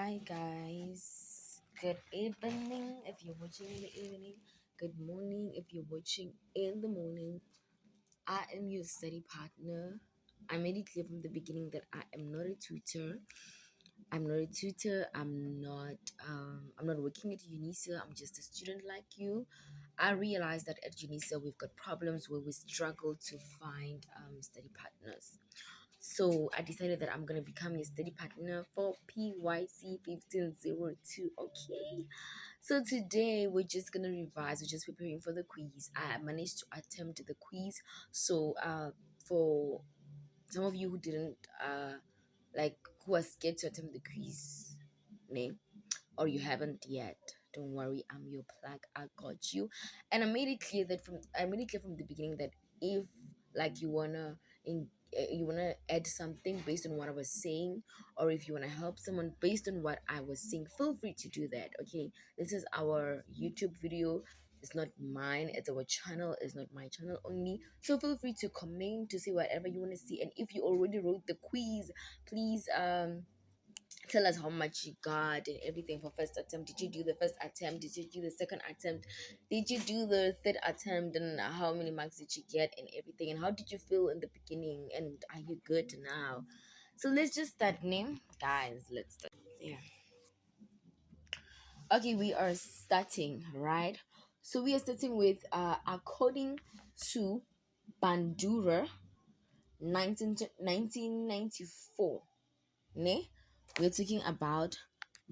Hi guys, good evening if you're watching in the evening, good morning if you're watching in the morning. I am your study partner. I made it clear from the beginning that I am not a tutor. I'm not a tutor. I'm not working at UNISA. I'm just a student like you. I realized that at UNISA we've got problems where we struggle to find study partners. So I decided that I'm gonna become your study partner for PYC 1502. Okay. So today we're just gonna revise. We're just preparing for the quiz. I managed to attempt the quiz. So for some of you who didn't like who are scared to attempt the quiz, ne? Or you haven't yet, don't worry, I'm your plug. I got you. And I made it clear from the beginning that if like you wanna add something based on what I was saying, or if you wanna help someone based on what I was saying, feel free to do that. Okay, this is our YouTube video. It's not mine. It's our channel. It's not my channel only. So feel free to comment to say whatever you want to see. And if you already wrote the quiz, please tell us how much you got and everything for first attempt. Did you do the first attempt? Did you do the second attempt? Did you do the third attempt? And how many marks did you get and everything? And how did you feel in the beginning? And are you good now? So let's just start, name guys. Let's start. Yeah. Okay, we are starting, right? So we are starting with according to Bandura 1994. Ne? We're talking about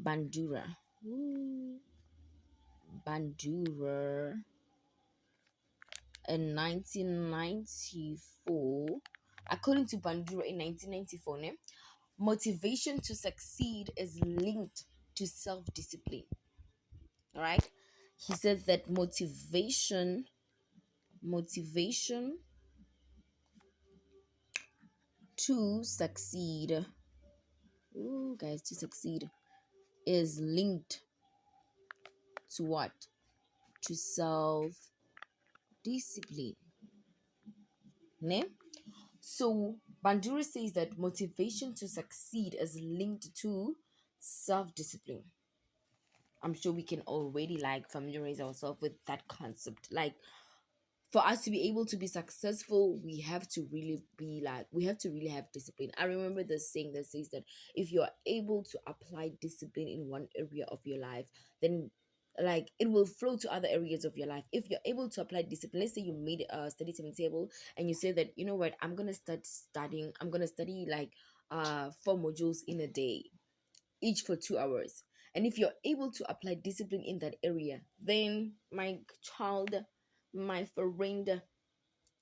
Bandura. Ooh, Bandura in 1994. According to Bandura in 1994, ne? Motivation to succeed is linked to self-discipline. All right. He said that motivation to succeed, ooh, guys, to succeed is linked to what? To self discipline. Ne? So Bandura says that motivation to succeed is linked to self-discipline. I'm sure we can already like familiarize ourselves with that concept. Like for us to be able to be successful, we have to really have discipline. I remember the saying that says that if you are able to apply discipline in one area of your life, then like it will flow to other areas of your life. If you're able to apply discipline, let's say you made a study timetable and you say that, you know what, I'm gonna study like 4 modules in a day, each for 2 hours. And if you're able to apply discipline in that area, then my child, my friend,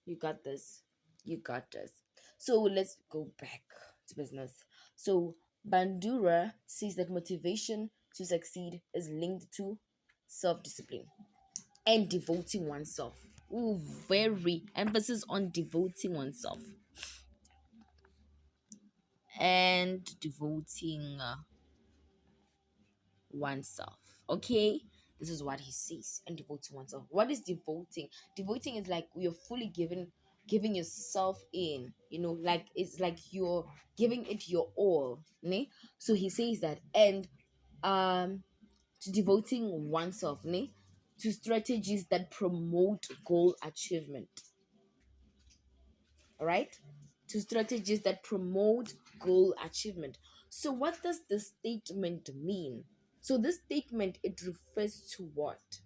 you got this. You got this. So let's go back to business. So Bandura says that motivation to succeed is linked to self-discipline and devoting oneself. Ooh, very emphasis on devoting oneself and devoting oneself. Okay, this is what he says. And devoting oneself. What is devoting? Devoting is like you're fully giving yourself in, like it's like you're giving it your all, ne? So he says that. And to devoting oneself, ne, to strategies that promote goal achievement. All right, to strategies that promote goal achievement. So what does this statement mean? So this statement, it refers to what?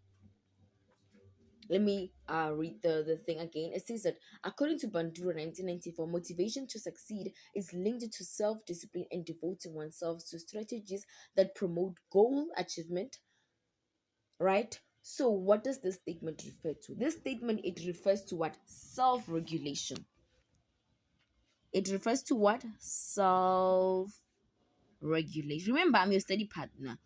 Let me read the thing again. It says that according to Bandura 1994, motivation to succeed is linked to self-discipline and devoting oneself to strategies that promote goal achievement. Right? So what does this statement refer to? This statement, it refers to what? Self-regulation. It refers to what? Self-regulation. Remember, I'm your study partner.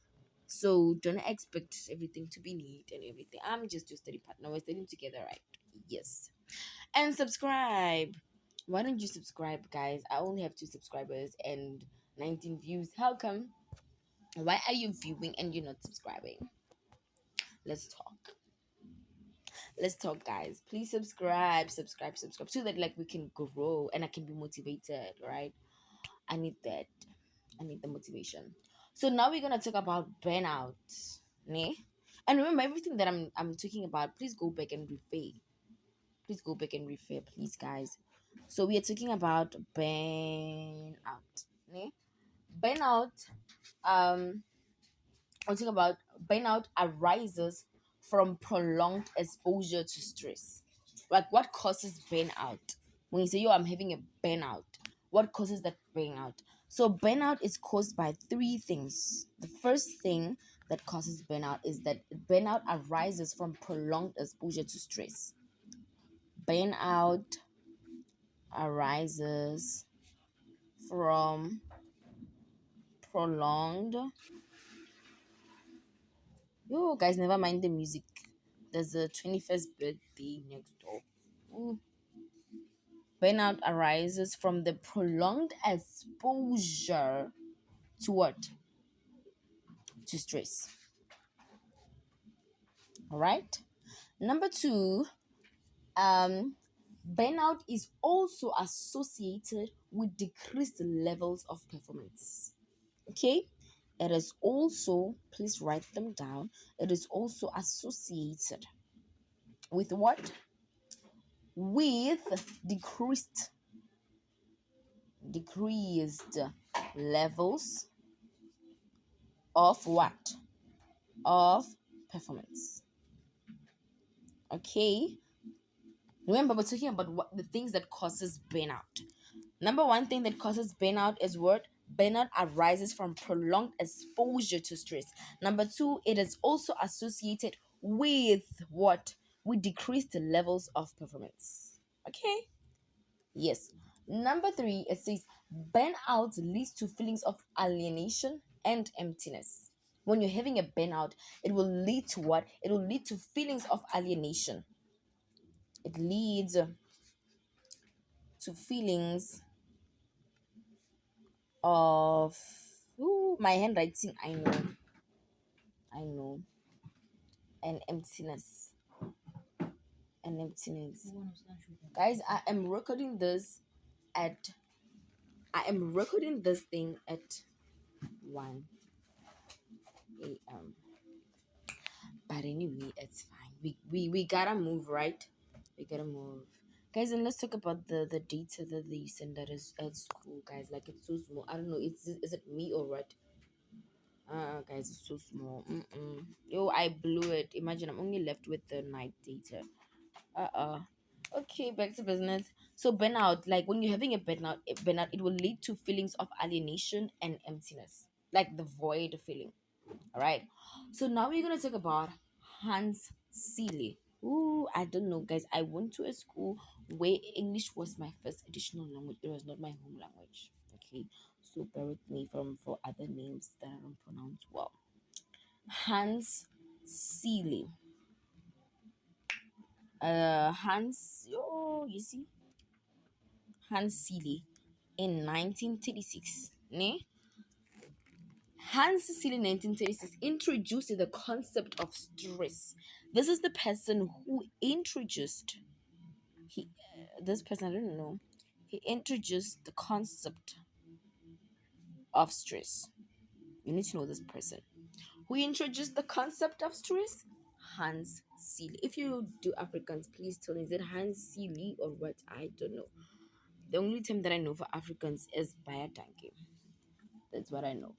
So don't expect everything to be neat and everything. I'm just your study partner. We're studying together, right? Yes. And subscribe. Why don't you subscribe, guys? I only have 2 subscribers and 19 views. How come? Why are you viewing and you're not subscribing? Let's talk. Let's talk, guys. Please subscribe, so that like we can grow and I can be motivated, right? I need that. I need the motivation. So now we're gonna talk about burnout. Ne? And remember everything that I'm talking about, please go back and refer. Please go back and refer, please, guys. So we are talking about burnout. Ne? Burnout, um, I'm talking about burnout arises from prolonged exposure to stress. Like what causes burnout? When you say, yo, I'm having a burnout, what causes that burnout? So burnout is caused by three things. The first thing that causes burnout is that burnout arises from prolonged exposure to stress. Burnout arises from prolonged. Yo, guys, never mind the music. There's a 21st birthday next door. Ooh. Burnout arises from the prolonged exposure to what? To stress. All right. Number two, burnout is also associated with decreased levels of performance. Okay. It is also, please write them down. It is also associated with what? With decreased levels of what? Of performance. Okay. Remember, we're talking about what the things that causes burnout. Number one thing that causes burnout is what? Burnout arises from prolonged exposure to stress. Number two, it is also associated with what? With decreased levels of performance. Okay. Yes. Number three, it says burnout leads to feelings of alienation and emptiness. When you're having a burnout, it will lead to what? It will lead to feelings of alienation. It leads to feelings of my handwriting. I know, and emptiness, Guys, I am recording this thing at 1 a.m. But anyway, it's fine. We gotta move, right? We gotta move. Guys, and let's talk about the data that they send that is at school, guys. Like it's so small. I don't know. Is it me or what? Guys, it's so small. Yo, I blew it. Imagine I'm only left with the night data. Okay, back to business. So burnout, like when you're having a burnout, it will lead to feelings of alienation and emptiness, like the void feeling. All right. So now we're gonna talk about Hans Seeley. Ooh, I don't know, guys. I went to a school where English was my first additional language. It was not my home language. Okay, so bear with me for other names that I don't pronounce well. Hans Seeley. You see, Hans Seeley in 1936. Ne? Hans Seeley in 1936 introduced the concept of stress. This is the person who introduced this person, I don't know. He introduced the concept of stress. You need to know this person. Who introduced the concept of stress? Hans Seeley. If you do Africans, please tell me, is it Hans Seeley or what? I don't know. The only term that I know for Africans is Bayatanke. That's what I know.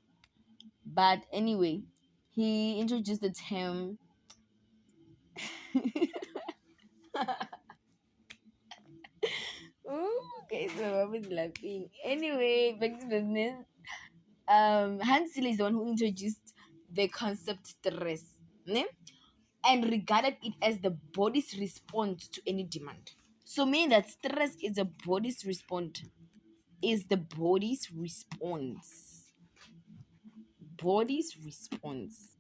But anyway, he introduced the term. Ooh, okay, so I was laughing. Anyway, back to business. Hans Seeley is the one who introduced the concept stress, ne? And regarded it as the body's response to any demand. So meaning that stress is the body's response. Is the body's response. Body's response.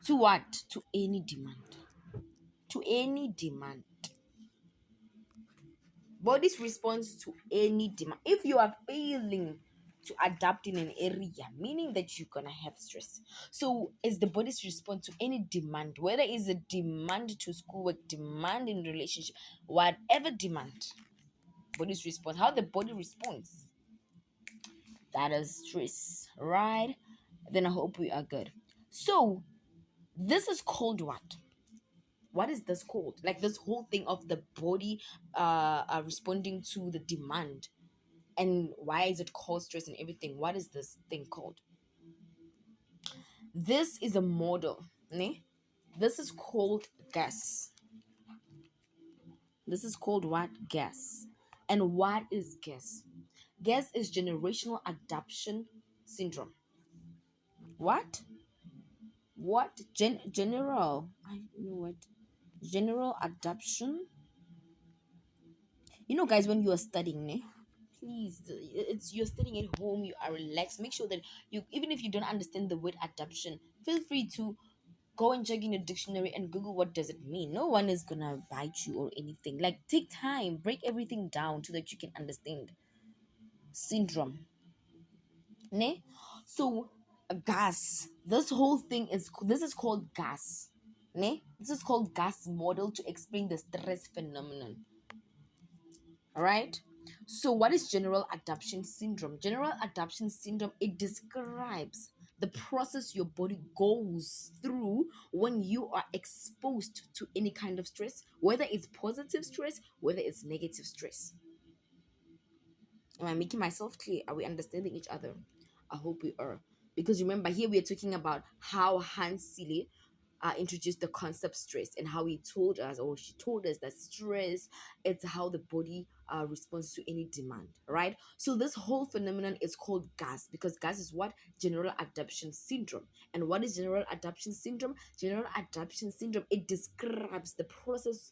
To what? To any demand. To any demand. Body's response to any demand. If you are failing to adapt in an area, meaning that you're gonna have stress. So it's the body's response to any demand, whether it's a demand to schoolwork, demand in relationship, whatever demand. Body's response, how the body responds. That is stress, right? Then I hope we are good. So this is called what? What is this called? Like this whole thing of the body responding to the demand, and why is it called stress and everything? What is this thing called? This is a model, ne? This is called gas. This is called what? Gas. And what is gas? Gas is generational adaptation syndrome. What? What? General. I know what. General adaptation. You know, guys, when you are studying, ne? Please, it's you're studying at home. You are relaxed. Make sure that you, even if you don't understand the word adaptation, feel free to go and check in your dictionary and Google what does it mean. No one is gonna bite you or anything. Like, take time, break everything down so that you can understand syndrome, ne? So gas, this whole thing is, this is called gas, ne? This is called gas model to explain the stress phenomenon. All right. So what is general adaptation syndrome? General adaptation syndrome, it describes the process your body goes through when you are exposed to any kind of stress, whether it's positive stress, whether it's negative stress. Am I making myself clear? Are we understanding each other? I hope we are. Because remember, here we are talking about how Hans Seeley introduced the concept stress, and how he told us, or she told us, that stress, it's how the body responds to any demand, right? So this whole phenomenon is called gas, because gas is what? General adaptation syndrome. And what is general adaptation syndrome? General adaptation syndrome, it describes the process,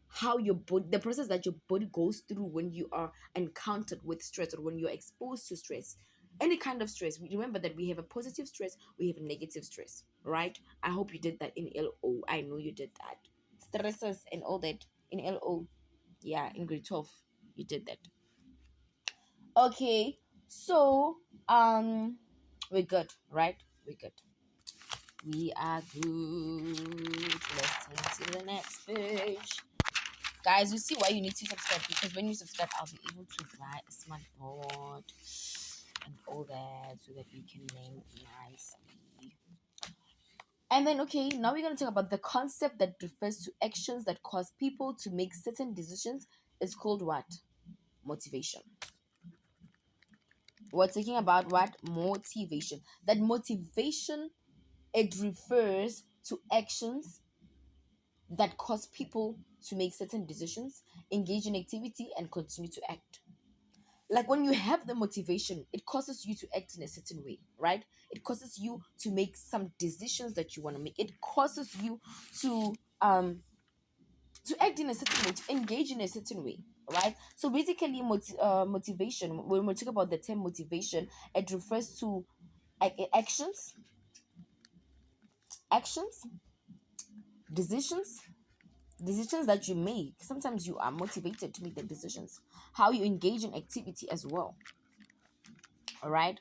how your body, the process that your body goes through when you are encountered with stress, or when you're exposed to stress, any kind of stress. We remember that we have a positive stress, we have a negative stress, right? I hope you did that in LO. I know you did that. Stresses and all that in LO. Yeah, in grade 12 you did that. Okay, so we're good, right? We're good. We are good. Let's turn to the next page. Guys, you see why you need to subscribe, because when you subscribe, I'll be able to buy a smart board and all that, so that we can learn nicely. And then, okay, now we're going to talk about the concept that refers to actions that cause people to make certain decisions. Is called what? Motivation. We're talking about what? Motivation. That motivation, it refers to actions that cause people to make certain decisions, engage in activity, and continue to act. Like, when you have the motivation, it causes you to act in a certain way, right? It causes you to make some decisions that you want to make. It causes you to act in a certain way, to engage in a certain way, right? So basically, motivation, when we talk about the term motivation, it refers to actions, decisions, decisions that you make. Sometimes you are motivated to make the decisions, how you engage in activity as well. All right.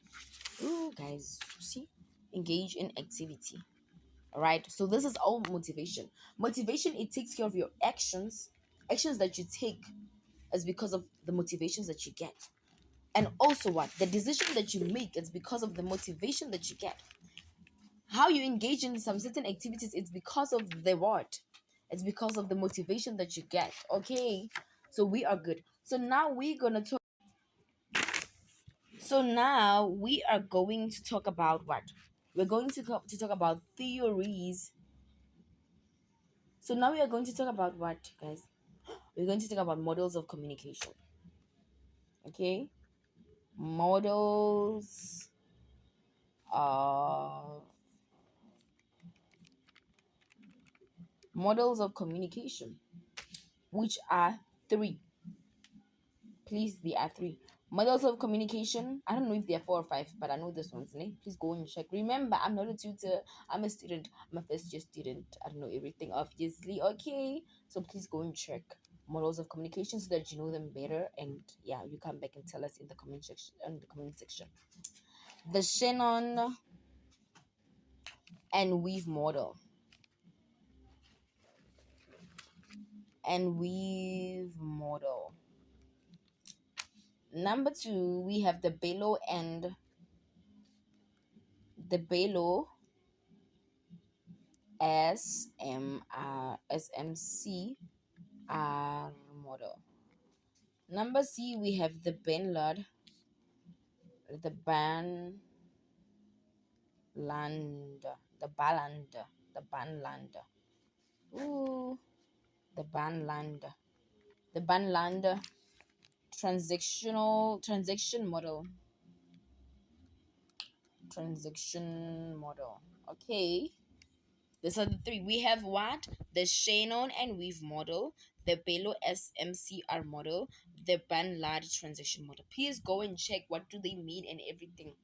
Ooh, guys, see, engage in activity. All right. So this is all motivation. Motivation, it takes care of your actions that you take is because of the motivations that you get. And also what? The decision that you make is because of the motivation that you get. How you engage in some certain activities, it's because of the what? It's because of the motivation that you get. Okay. So we are good. So now we're gonna talk. So now we are going to talk about what? We're going to talk about theories. So now we are going to talk about what, guys? We're going to talk about models of communication. Okay? Models of communication, which are three. Please, there are three. Models of communication. I don't know if there are four or five, but I know this one's name. Please go and check. Remember, I'm not a tutor. I'm a student. I'm a first year student. I don't know everything, obviously. Okay. So please go and check models of communication so that you know them better. And yeah, you come back and tell us in the comment section. The Shannon and Weave model. Number two, we have the Bellow and the Belo SMCR model. Number C, we have the Benlard, the Banland, the Baland, the Banland. Ooh, the Banland, the Banland transaction model. Transaction model. Okay. These are the three. We have what? The Shannon and Weave model, the Belo SMCR model, the Banlad transaction model. Please go and check what do they mean and everything,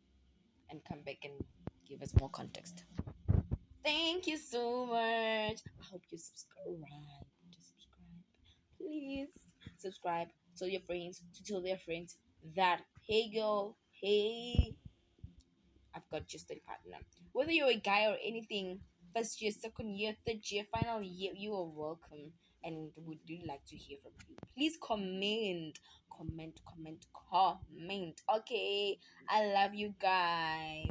and come back and give us more context. Thank you so much. I hope you subscribe. Please subscribe. Tell your friends to tell their friends that hey girl, hey, I've got your study partner. Whether you're a guy or anything, first year, second year, third year, final year, you are welcome and would really like to hear from you. Please comment. Okay, I love you guys.